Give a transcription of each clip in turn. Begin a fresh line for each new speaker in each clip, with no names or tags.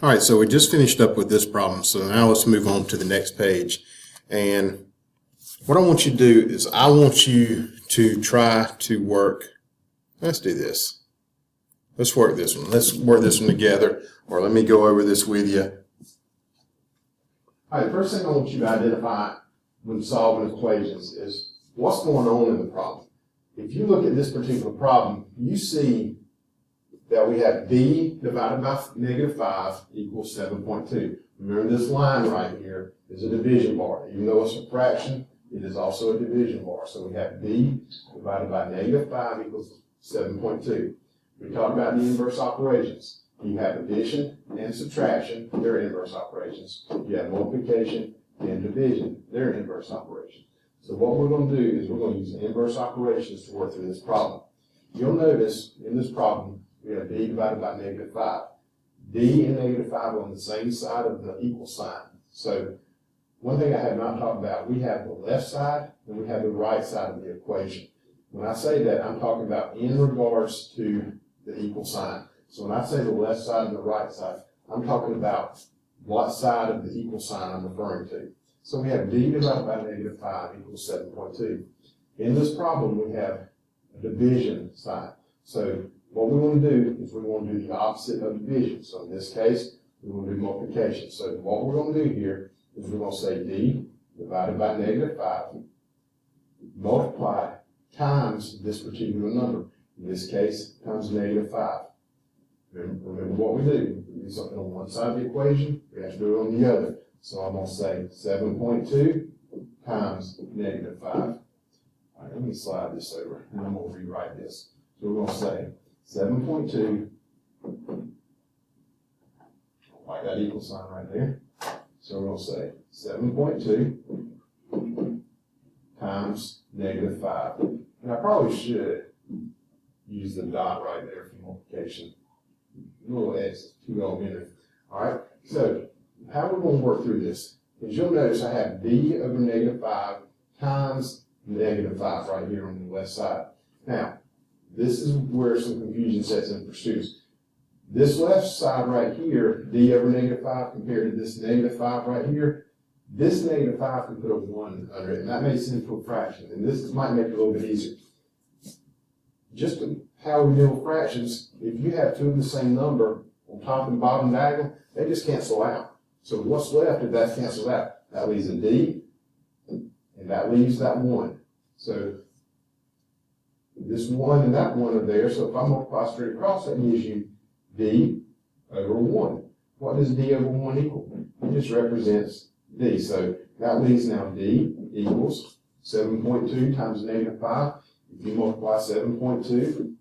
All right, so we just finished up with this problem. So now let's move on to the next page. And what I want you to do is I want you to try to work. Let's do this. Let's work this one. Let's work this one together, or let me go over this with you. All right, the first thing I want you to identify when solving equations is what's going on in the problem. If you look at this particular problem, you see that we have b divided by -5 equals 7.2. Remember, this line right here is a division bar. Even though it's a fraction, it is also a division bar. So we have b divided by -5 equals 7.2. We talked about the inverse operations. You have addition and subtraction, they're inverse operations. You have multiplication and division, they're inverse operations. So what we're going to do is we're going to use the inverse operations to work through this problem. You'll notice in this problem, we have b divided by -5. d and -5 are on the same side of the equal sign. So one thing I have not talked about, we have the left side and we have the right side of the equation. When I say that, I'm talking about in regards to the equal sign. So when I say the left side and the right side, I'm talking about what side of the equal sign I'm referring to. So we have d divided by -5 equals 7.2. In this problem, we have a division sign. So what we want to do is we want to do the opposite of division. So in this case, we want to do multiplication. So what we're going to do here is we're going to say d divided by -5 multiply times this particular number. In this case, times -5. Remember what we do. We do something on one side of the equation, we have to do it on the other. So I'm going to say 7.2 times -5. All right, let me slide this over, and I'm going to rewrite this. So we're going to say 7.2, like that equal sign right there. So we're going to say 7.2 times -5. And I probably should use the dot right there for multiplication. A little X, too elementary. All right, so how we're going to work through this is you'll notice I have d over -5 times -5 right here on the left side. Now, this is where some confusion sets in for students. This left side right here, d over -5 compared to this -5 right here, this -5 can put a 1 under it, and that makes it into a fraction. And this might make it a little bit easier. Just how we deal with fractions, if you have two of the same number on top and bottom diagonal, they just cancel out. So what's left if that cancels out? That leaves a d, and that leaves that 1. So this 1 and that 1 are there, so if I multiply straight across, that gives you d over 1. What does d over 1 equal? It just represents d. So that leaves now d equals 7.2 times -5. If you multiply 7.2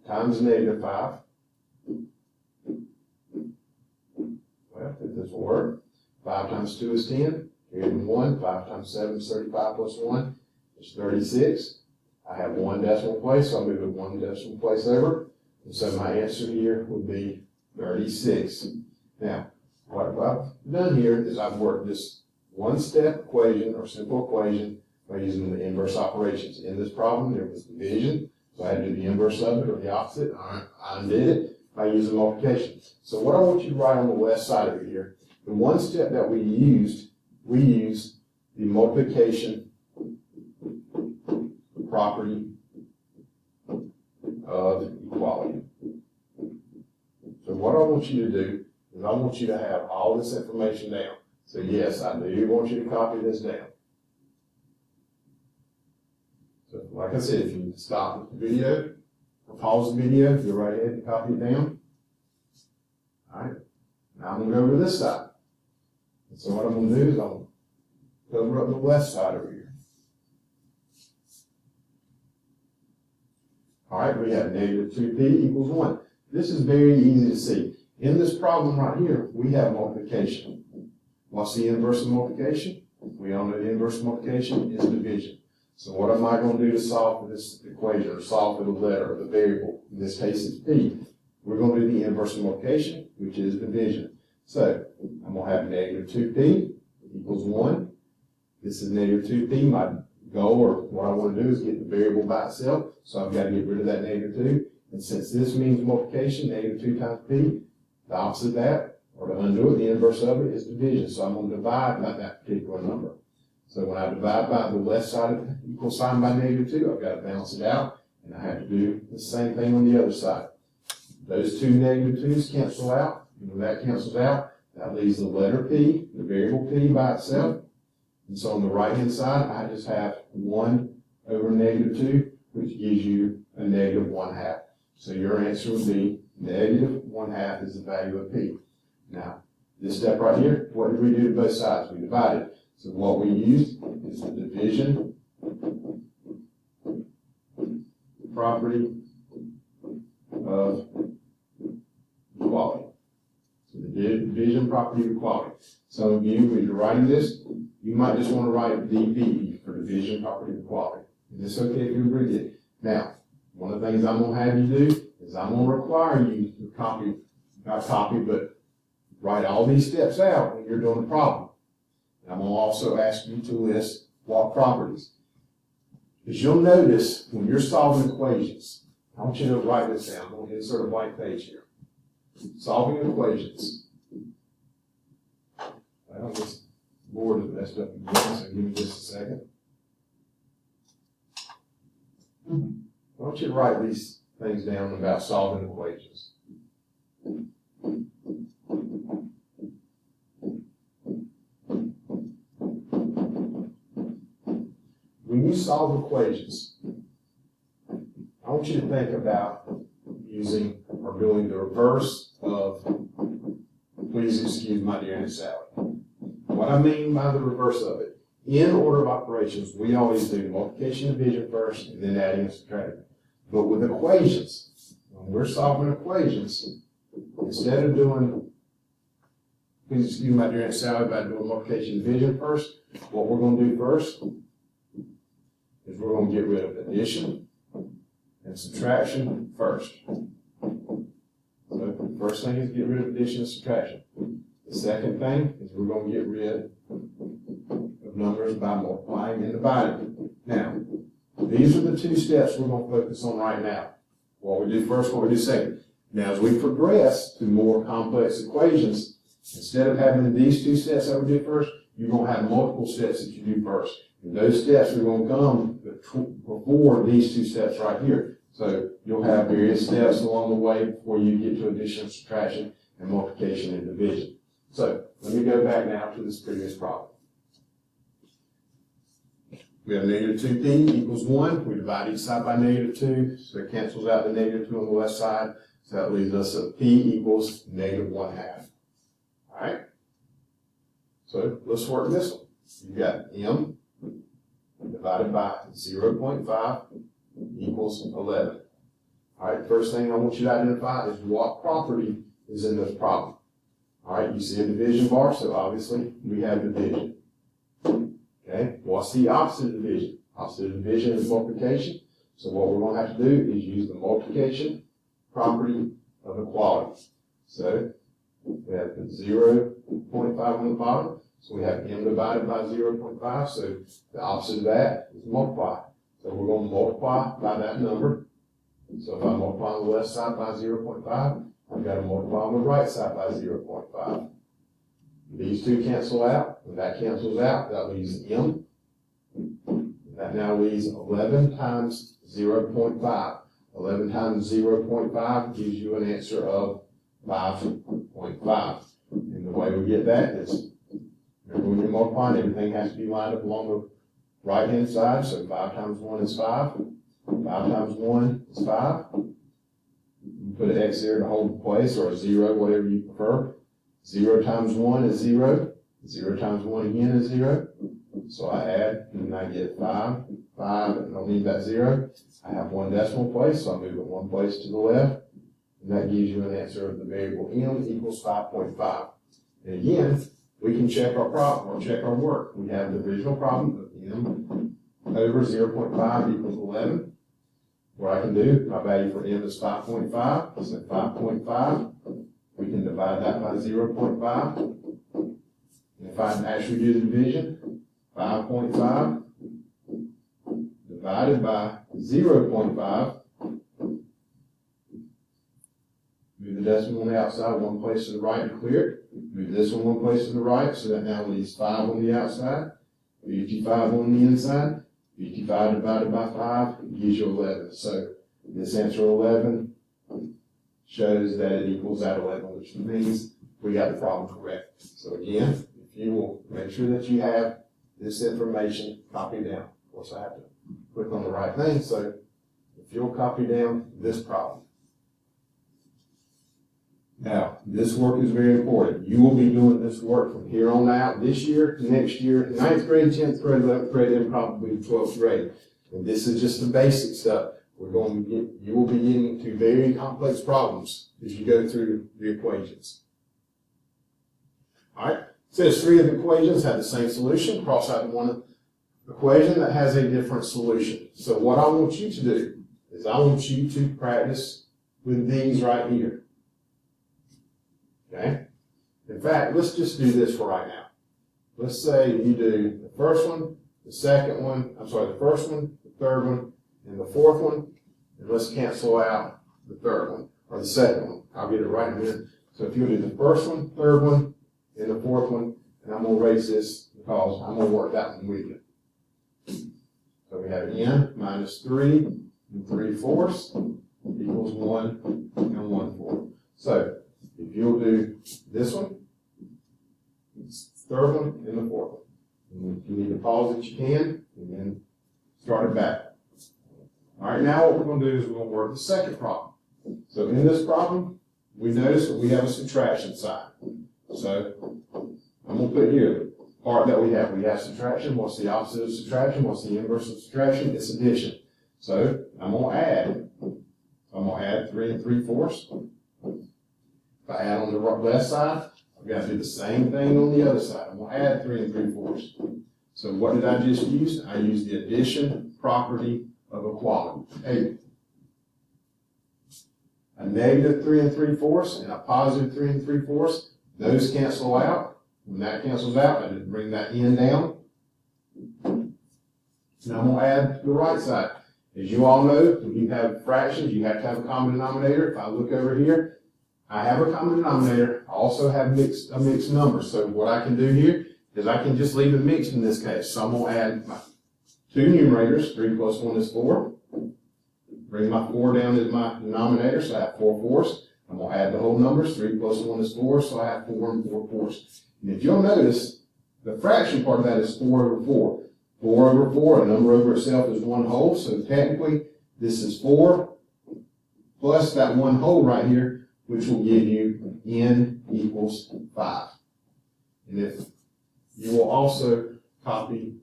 times -5, well, if this will work, 5 times 2 is 10, greater than 1, 5 times 7 is 35 plus 1 is 36. I have one decimal place, so I'll move it one decimal place over. And so my answer here would be 36. Now, what I've done here is I've worked this one-step equation or simple equation by using the inverse operations. In this problem, there was division, so I had to do the inverse of it or the opposite. I undid it by using multiplication. So what I want you to write on the left side of it here, the one step that we used the multiplication property of equality. So what I want you to do is I want you to have all this information down. So yes, I do want you to copy this down. So like I said, if you stop the video or pause the video, go right ahead and copy it down. All right, now I'm going to go over to this side. And so what I'm going to do is I'm going to cover up the left side over here. All right, we have -2p equals 1. This is very easy to see. In this problem right here, we have multiplication. What's the inverse of multiplication? We all know the inverse of multiplication is division. So what am I going to do to solve for this equation, or solve for the letter, or the variable? In this case, it's p. We're going to do the inverse of multiplication, which is division. So I'm going to have -2p equals 1. This is -2p. My goal, or what I want to do, is get the variable by itself. So I've got to get rid of that -2. And since this means multiplication, -2 times p, the opposite of that or to undo it, the inverse of it is division. So I'm going to divide by that particular number. So when I divide by the left side of the equal sign by -2, I've got to balance it out, and I have to do the same thing on the other side. Those two -2's cancel out, and when that cancels out, that leaves the letter P, the variable P by itself. And so on the right-hand side, I just have 1 over -2, which gives you a -1/2. So your answer would be -1/2 is the value of P. Now, this step right here, what did we do to both sides? We divided. So what we used is the division property of equality. So the division property of equality. Some of you, when you're writing this, you might just want to write DP for division property of equality. And it's okay if you agree it. Now, one of the things I'm going to have you do is I'm going to require you to not copy, but write all these steps out when you're doing the problem. And I'm going to also ask you to list walk properties. As you'll notice, when you're solving equations, I want you to write this down. I'm going to insert a blank page here. Solving equations. Well, this board is messed up again, so give me just a second. I want you to write these things down about solving equations. When you solve equations, I want you to think about using or doing the reverse of, please excuse my dear Aunt Sally. What I mean by the reverse of it, in order of operations, we always do multiplication, division first, and then adding and subtracting. But with equations, when we're solving equations, instead of doing, please excuse my dear Aunt Sally, by doing multiplication, division first, what we're going to do first is we're going to get rid of addition and subtraction first. So the first thing is get rid of addition and subtraction. The second thing is we're going to get rid of numbers by multiplying and dividing. Now, these are the two steps we're going to focus on right now. What we do first, what we do second. Now, as we progress to more complex equations, instead of having these two steps that we do first, you're going to have multiple steps that you do first. And those steps are going to come before these two steps right here. So you'll have various steps along the way before you get to addition, subtraction, and multiplication and division. So let me go back now to this previous problem. We have -2p equals 1. We divide each side by -2, so it cancels out the -2 on the left side. So that leaves us a p equals -1/2. All right? So let's work this one. You've got m divided by 0.5 equals 11. All right, first thing I want you to identify is what property is in this problem. All right, you see a division bar, so obviously we have division. Okay, what's the opposite of division? Opposite of division is multiplication. So what we're going to have to do is use the multiplication property of equality. So we have 0.5 on the bottom. So we have m divided by 0.5. So the opposite of that is multiply. So we're going to multiply by that number. So if I multiply on the left side by 0.5, I've got to multiply on the right side by 0.5. These two cancel out. When that cancels out, that leaves m. That now leaves 11 times 0.5. 11 times 0.5 gives you an answer of 5.5. And the way we get that is, remember when you're multiplying, everything has to be lined up along the right-hand side. So 5 times 1 is 5. 5 times 1 is 5. You put an x there to hold the place, or a 0, whatever you prefer. 0 times 1 is 0. 0 times 1 again is 0. So I add, and I get 5. 5, and I'll leave that 0. I have one decimal place, so I move it one place to the left. And that gives you an answer of the variable m equals 5.5. And again, we can check our problem or check our work. We have the original problem of m over 0.5 equals 11. What I can do, my value for m is 5.5. So 5.5, we can divide that by 0.5. And if I actually do the division, 5.5 divided by 0.5, move the decimal on the outside, one place to the right to clear it. Move this one place to the right, so that now leaves 5 on the outside, 55 on the inside. 55 divided by 5 gives you 11. So this answer 11 shows that it equals that 11, which means we got the problem correct. So again, if you will make sure that you have this information copied down. Of course, I have to click on the right thing. So if you'll copy down this problem. Now, this work is very important. You will be doing this work from here on out, this year, next year, 9th grade, 10th grade, 11th grade, and probably 12th grade. And this is just the basic stuff. You will be getting to very complex problems as you go through the equations. All right, it says 3 of the equations have the same solution. Cross out one equation that has a different solution. So what I want you to do is I want you to practice with these right here. Okay? In fact, let's just do this for right now. Let's say you do the first one, the second one, the first one, the third one, and the fourth one, and let's cancel out the third one, or the second one. I'll get it right in a minute. So if you do the first one, third one, and the fourth one, and I'm going to erase this because I'm going to work that one with you. So we have n minus 3 and 3/4 equals 1 and 1/4. So if you'll do this one, third one, and the fourth one. And if you need to pause it, you can, and then start it back. All right, now what we're going to do is we're going to work the second problem. So in this problem, we notice that we have a subtraction sign. So I'm going to put here the part that we have. We have subtraction. What's the opposite of subtraction? What's the inverse of subtraction? It's addition. So I'm going to add. I'm going to add 3 and 3/4. If I add on the left side, I've got to do the same thing on the other side. I'm going to add 3 and 3/4. So what did I just use? I used the addition property of equality. Hey, a negative 3 and 3/4 and a positive 3 and 3/4, those cancel out. When that cancels out, I just bring that n down. Now I'm going to add the right side. As you all know, when you have fractions, you have to have a common denominator. If I look over here, I have a common denominator. I also have a mixed number. So what I can do here is I can just leave it mixed in this case. So I'm going to add my 2 numerators. 3 plus 1 is 4. Bring my 4 down as my denominator, so I have 4/4. I'm going to add the whole numbers. 3 plus 1 is 4, so I have 4 and 4/4. And if you'll notice, the fraction part of that is 4 over 4. 4 over 4, a number over itself is 1 whole, so technically this is 4 plus that 1 whole right here, which will give you n equals 5. And if you will also copy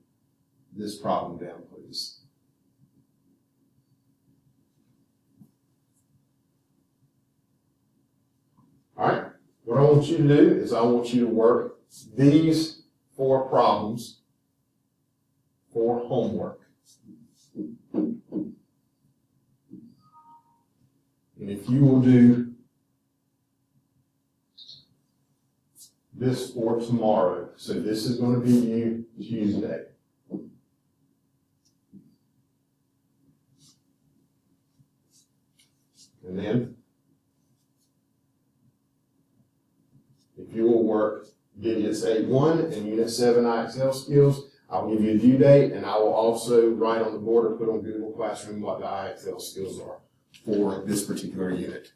this problem down, please. All right, what I want you to do is I want you to work these 4 problems for homework. And if you will do this for tomorrow, so this is going to be due Tuesday. And then, if you will work Units 8-1 and Unit 7 IXL skills, I'll give you a due date, and I will also write on the board or put on Google Classroom what the IXL skills are for this particular unit.